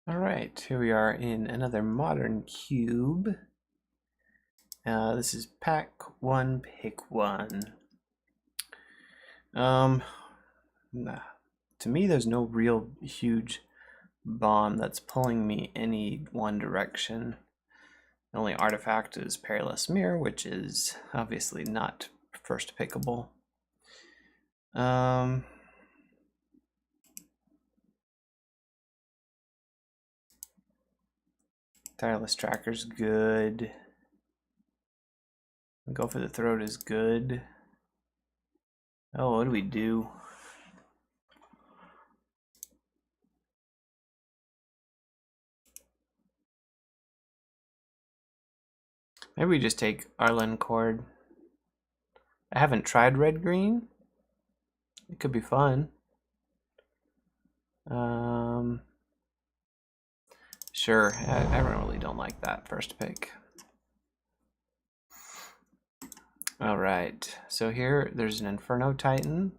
All right, here we are in another modern cube. This is pack one, pick one. To me, there's no real huge bomb that's pulling me any one direction. The only artifact is Perilous Mirror, which is obviously not first pickable. Tireless Tracker's good. Go for the Throat is good. Oh, what do we do? Maybe we just take Arlen Cord. I haven't tried red-green. It could be fun. Sure, I really don't like that first pick. All right, so here there's an Inferno Titan.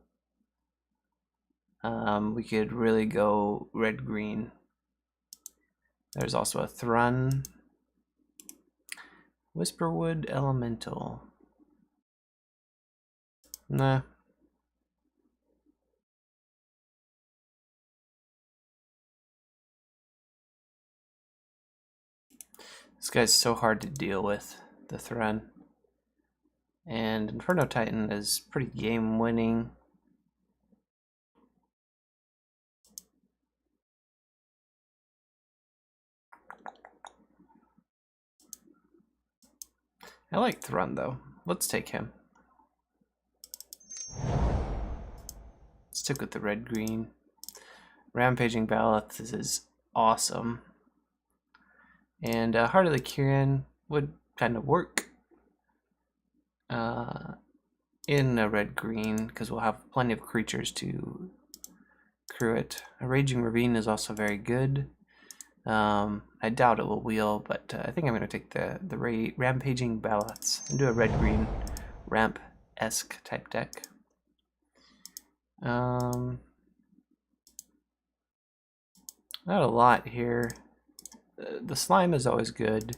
We could really go red-green. There's also a Thrun. Whisperwood Elemental. Nah. This guy's so hard to deal with, the Thrun. And Inferno Titan is pretty game winning. I like Thrun though. Let's take him. Stick with the red-green. Rampaging Baloth is awesome. And Heart of the Kirin would kind of work in a red-green because we'll have plenty of creatures to crew it. A Raging Ravine is also very good. I doubt it will wheel, but I think I'm going to take the Rampaging Baloths and do a red-green ramp-esque type deck. Not a lot here. The slime is always good.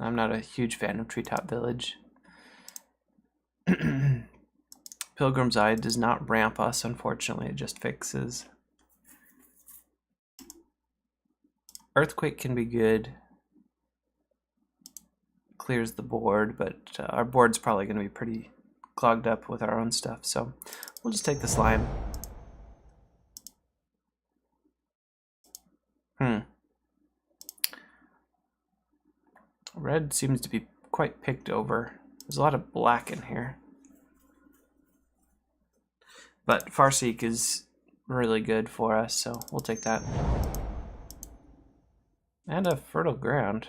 I'm not a huge fan of Treetop Village. Pilgrim's Eye does not ramp us, unfortunately, it just fixes. Earthquake can be good. Clears the board, but our board's probably going to be pretty clogged up with our own stuff, so we'll just take the slime. Red seems to be quite picked over. There's a lot of black in here. But Farseek is really good for us, so we'll take that. And a Fertile Ground.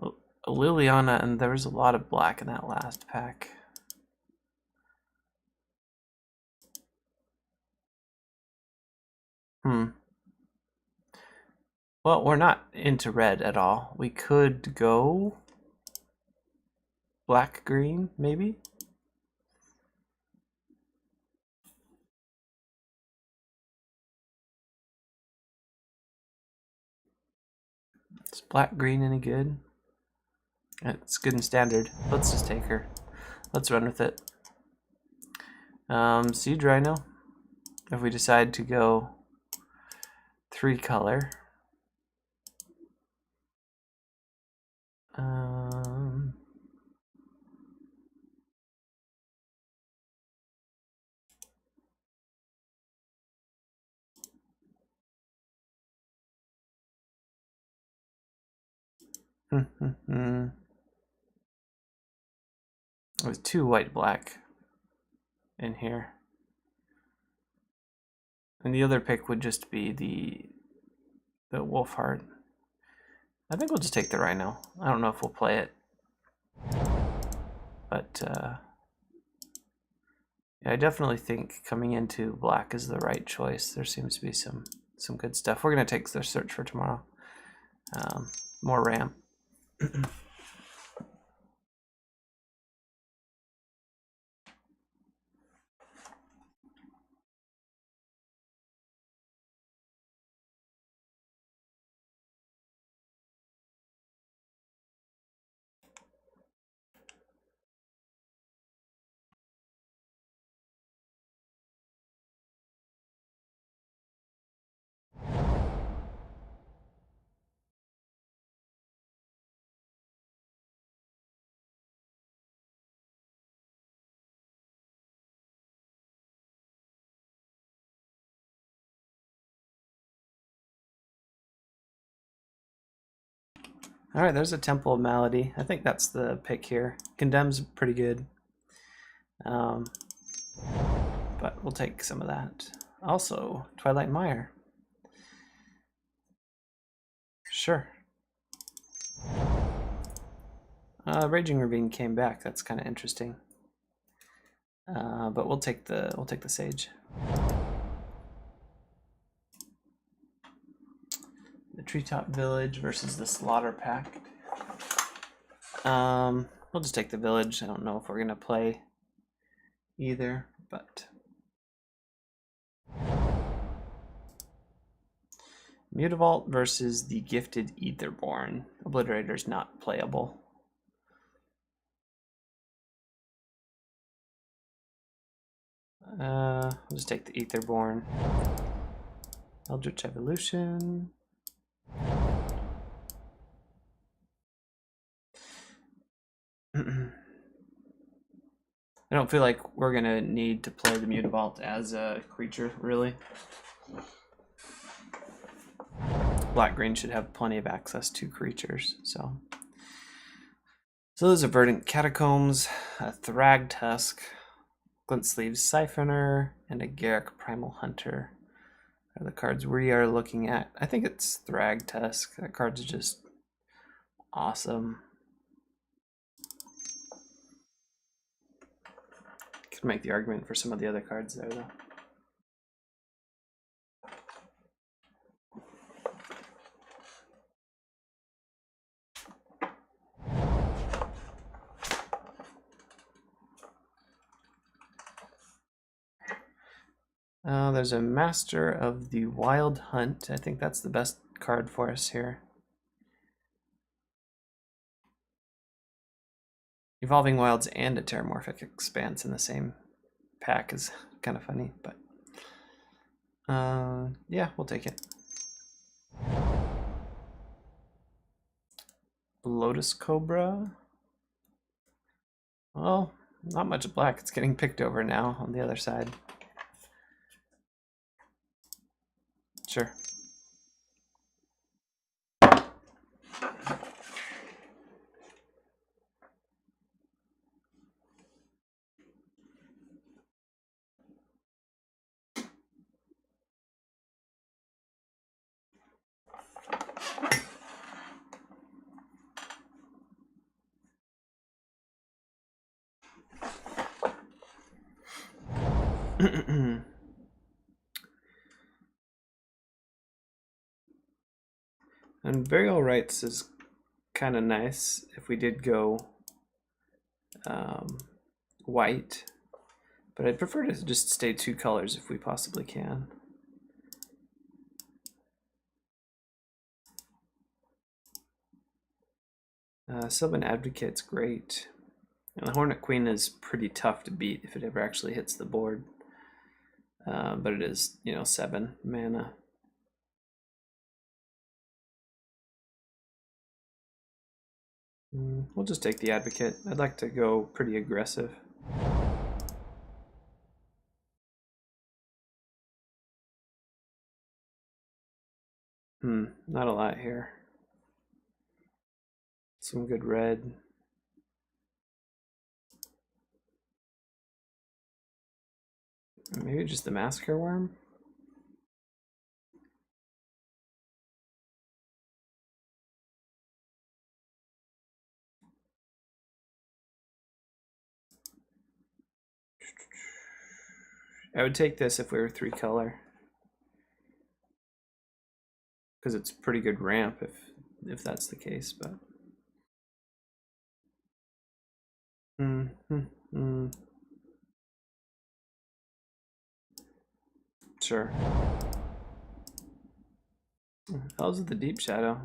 A Liliana, and there was a lot of black in that last pack. Well, we're not into red at all. We could go black-green, maybe? Is black-green any good? It's good in standard. Let's just take her. Let's run with it. Siege Rhino. If we decide to go 3-color. With 2 white-black in here. And the other pick would just be the Wolfheart. I think we'll just take the Rhino. I don't know if we'll play it. But yeah, I definitely think coming into black is the right choice. There seems to be some good stuff. We're going to take the Search for Tomorrow. More ramp. All right, there's a Temple of Malady. I think that's the pick here. Condemn's pretty good. But we'll take some of that. Also, Twilight Mire. Sure. Raging Ravine came back. That's kind of interesting. But we'll take the Sage. The Treetop Village versus the Slaughter Pact. We'll just take the Village. I don't know if we're gonna play either, but Mutavault versus the Gifted Aetherborn. Obliterator's not playable. We'll just take the Aetherborn. Eldritch Evolution. I don't feel like we're gonna need to play the Mutavault as a creature, really. Black-green should have plenty of access to creatures, so. So those are Verdant Catacombs, a Thragtusk, Glintsleeve's Siphoner, and a Garruk Primal Hunter are the cards we are looking at. I think it's Thragtusk. That card's just awesome. Could make the argument for some of the other cards there, though. There's a Master of the Wild Hunt. I think that's the best card for us here. Evolving Wilds and a Terramorphic Expanse in the same pack is kind of funny, but yeah, we'll take it. Lotus Cobra. Well, not much black. It's getting picked over now on the other side. Sure. And Burial Rites is kind of nice if we did go white, but I'd prefer to just stay 2 colors if we possibly can. Sylvan Advocate's great. And the Hornet Queen is pretty tough to beat if it ever actually hits the board. But it is, 7 mana. We'll just take the Advocate. I'd like to go pretty aggressive. Not a lot here. Some good red. Maybe just the Massacre Worm? I would take this if we were 3 color. Because it's pretty good ramp if that's the case, but sure. Hells of the Deep Shadow.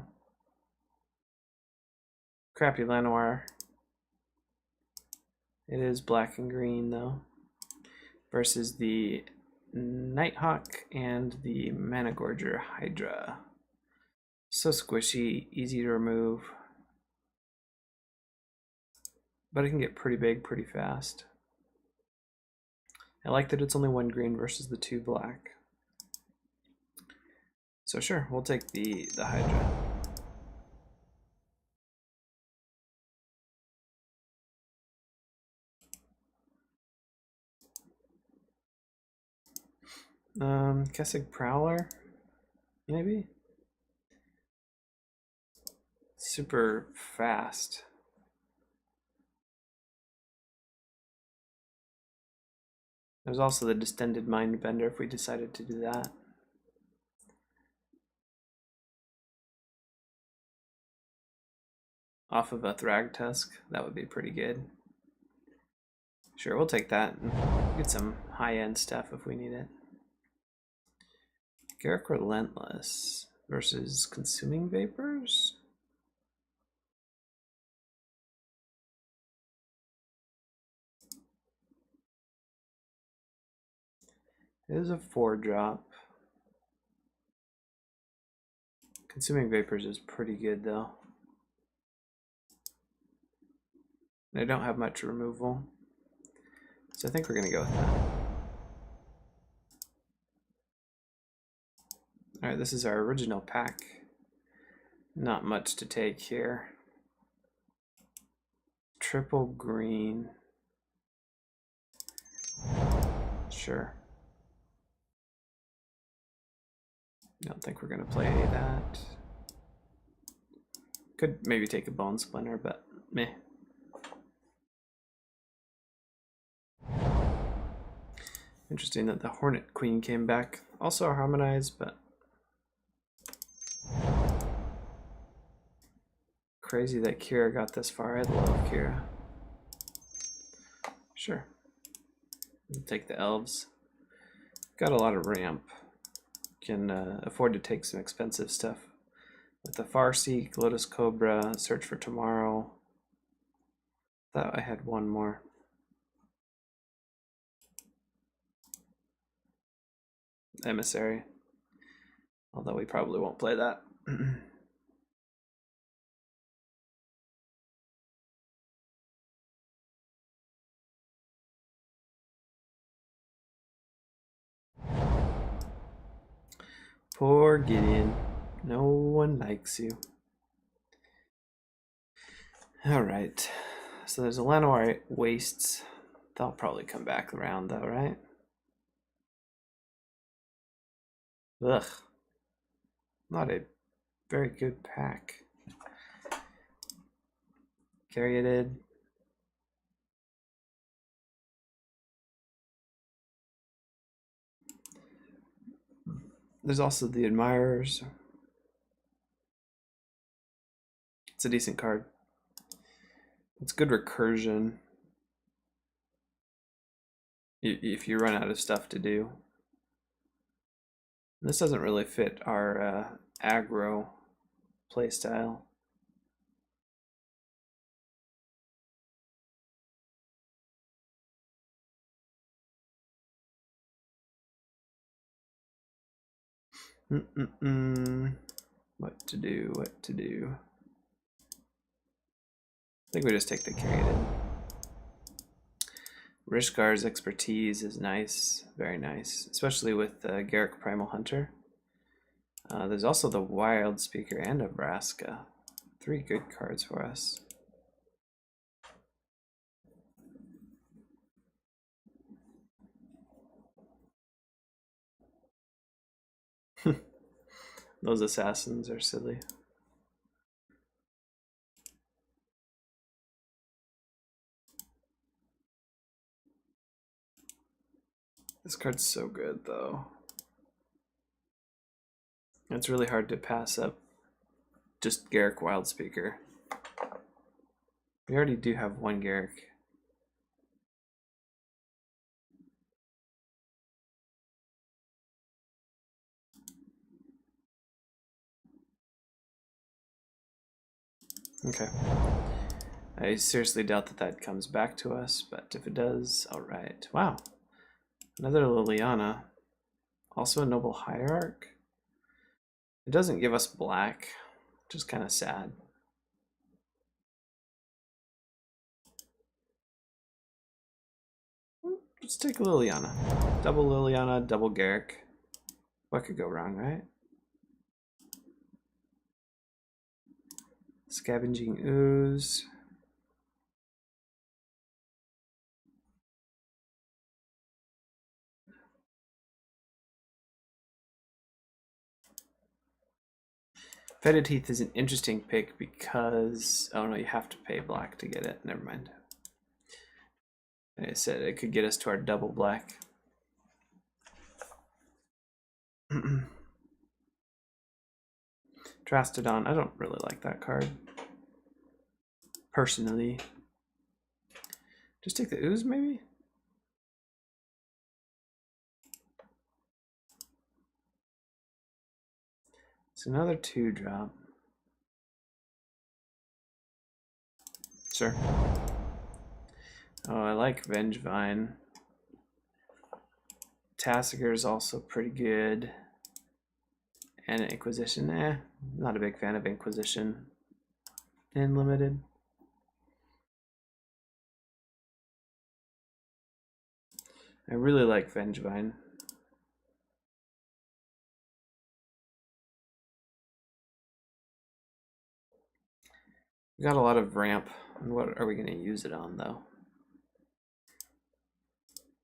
Crappy Llanowar. It is black and green though. Versus the Nighthawk and the Managorger Hydra. So squishy, easy to remove. But it can get pretty big pretty fast. I like that it's only 1 green versus the 2 black. So sure, we'll take the Hydra. Kessig Prowler, maybe? Super fast. There's also the Distended Mindbender if we decided to do that. Off of a Thragtusk, that would be pretty good. Sure, we'll take that and get some high-end stuff if we need it. Garruk Relentless versus Consuming Vapors? It is a 4-drop. Consuming Vapors is pretty good though. They don't have much removal, so I think we're gonna go with that. Alright, this is our original pack. Not much to take here. Triple green. Sure. I don't think we're gonna play that. Could maybe take a Bone Splinter, but meh. Interesting that the Hornet Queen came back. Also harmonized, but crazy that Kira got this far. I love Kira. Sure. We'll take the elves. Got a lot of ramp. Can afford to take some expensive stuff. With the Farseek, Lotus Cobra, Search for Tomorrow. Thought I had one more. Emissary. Although we probably won't play that. Poor Gideon. No one likes you. Alright. So there's a Llanowar Wastes. They'll probably come back around though, right? Ugh. Not a very good pack. Caryatid. There's also the Admirers. It's a decent card. It's good recursion if you run out of stuff to do. This doesn't really fit our aggro playstyle. What to do, what to do. I think we just take the Caryatid. Rishgar's expertise is nice, very nice, especially with Garruk Primal Hunter. There's also the Wild Speaker and a Vraska. 3 good cards for us. Those assassins are silly. This card's so good though. It's really hard to pass up just Garruk Wild Speaker. We already do have one Garruk. Okay. I seriously doubt that that comes back to us, but if it does, alright. Wow. Another Liliana. Also a Noble Hierarch. It doesn't give us black, which is kind of sad. Let's take Liliana. Double Liliana, double Garruk. What could go wrong, right? Scavenging Ooze. Fetid Teeth is an interesting pick because, oh no, you have to pay black to get it. Never mind. Like I said, it could get us to our double black. Drastodon, I don't really like that card. Personally. Just take the ooze, maybe? It's another 2-drop. Sure. Oh, I like Vengevine. Tassiger is also pretty good. And Inquisition, not a big fan of Inquisition in limited. I really like Vengevine. We got a lot of ramp. What are we going to use it on, though?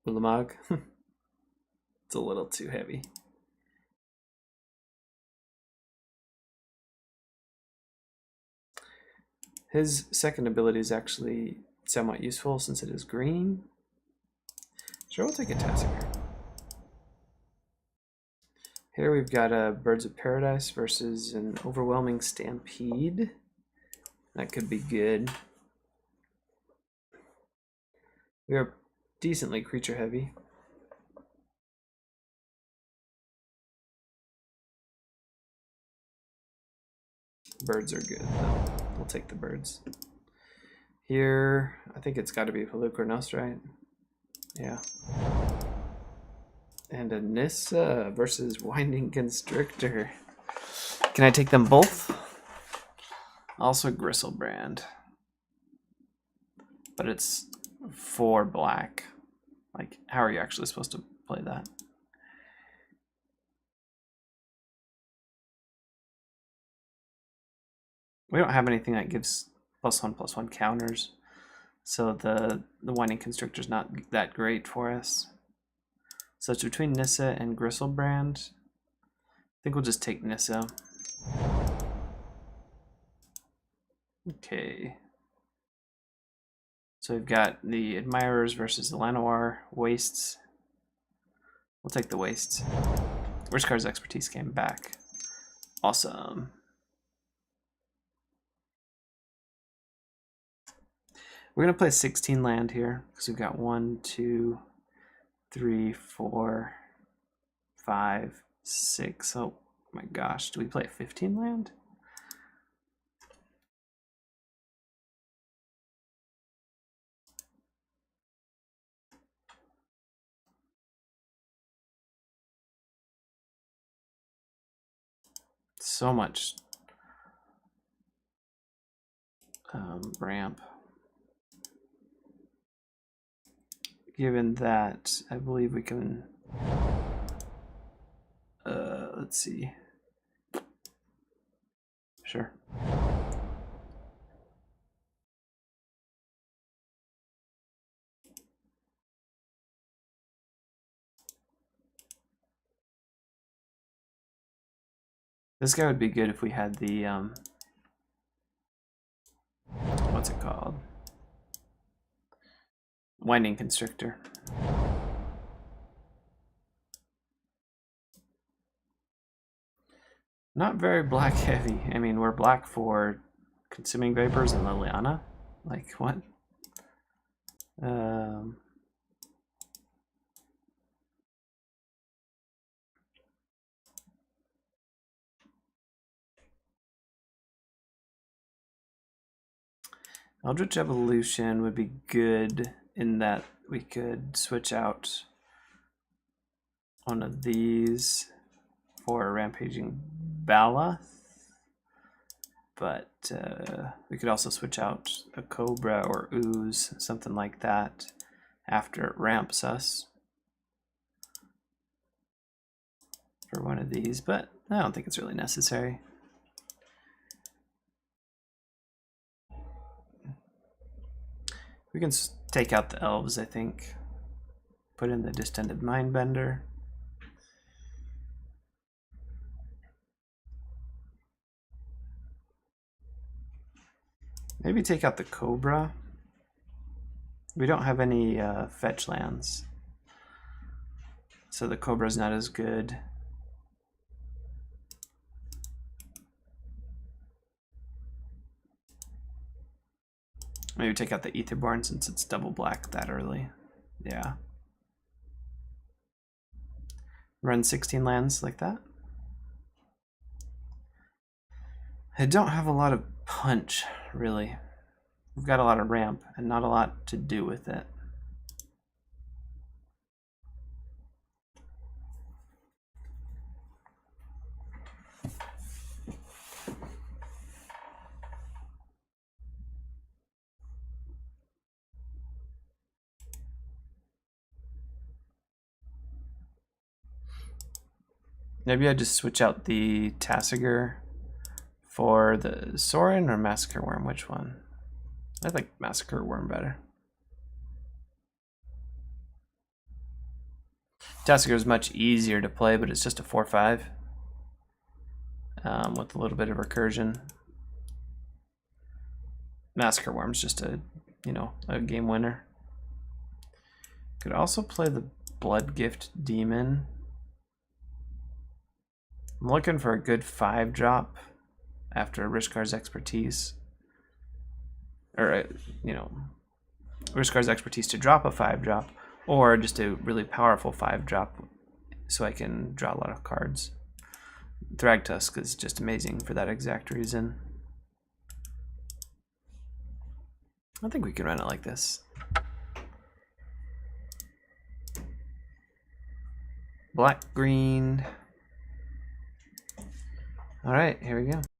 Ulamog? It's a little too heavy. His second ability is actually somewhat useful since it is green. Sure, we'll take a Tassiger. Here we've got a Birds of Paradise versus an Overwhelming Stampede. That could be good. We are decently creature heavy. Birds are good, though. We'll take the birds. Here, I think it's got to be Polukranos, right? Yeah. And a Nissa versus Winding Constrictor. Can I take them both? Also Griselbrand. But it's 4 black. Like, how are you actually supposed to play that? We don't have anything that gives +1/+1 counters. So the Winding Constrictor's not that great for us. So it's between Nissa and Griselbrand. I think we'll just take Nissa. Okay. So we've got the Admirers versus the Llanowar Wastes. We'll take the Wastes. Wishcard's Expertise came back. Awesome. We're going to play 16 land here because we've got 1, 2, 3, 4, 5, 6. Oh my gosh, do we play 15 land? So much ramp. Given that, I believe we can, let's see. Sure. This guy would be good if we had the, what's it called? Winding Constrictor. Not very black heavy. I mean, we're black for Consuming Vapors and Liliana. Like, what? Eldritch Evolution would be good in that we could switch out one of these for a Rampaging Baloth, but we could also switch out a Cobra or Ooze, something like that, after it ramps us for one of these, but I don't think it's really necessary. We can take out the elves, I think. Put in the Distended Mindbender. Maybe take out the Cobra. We don't have any fetch lands, so the Cobra's not as good. Maybe take out the Aetherborn since it's double black that early. Yeah. Run 16 lands like that. I don't have a lot of punch, really. We've got a lot of ramp and not a lot to do with it. Maybe I just switch out the Tasigur for the Sorin or Massacre Worm. Which one? I like Massacre Worm better. Tasigur is much easier to play, but it's just a 4/5 with a little bit of recursion. Massacre Worm's just a game winner. Could also play the Blood Gift Demon. I'm looking for a good 5-drop after Rishkar's Expertise. Or, Rishkar's Expertise to drop a 5-drop, or just a really powerful 5-drop so I can draw a lot of cards. Thragtusk is just amazing for that exact reason. I think we can run it like this. Black, green. All right, here we go.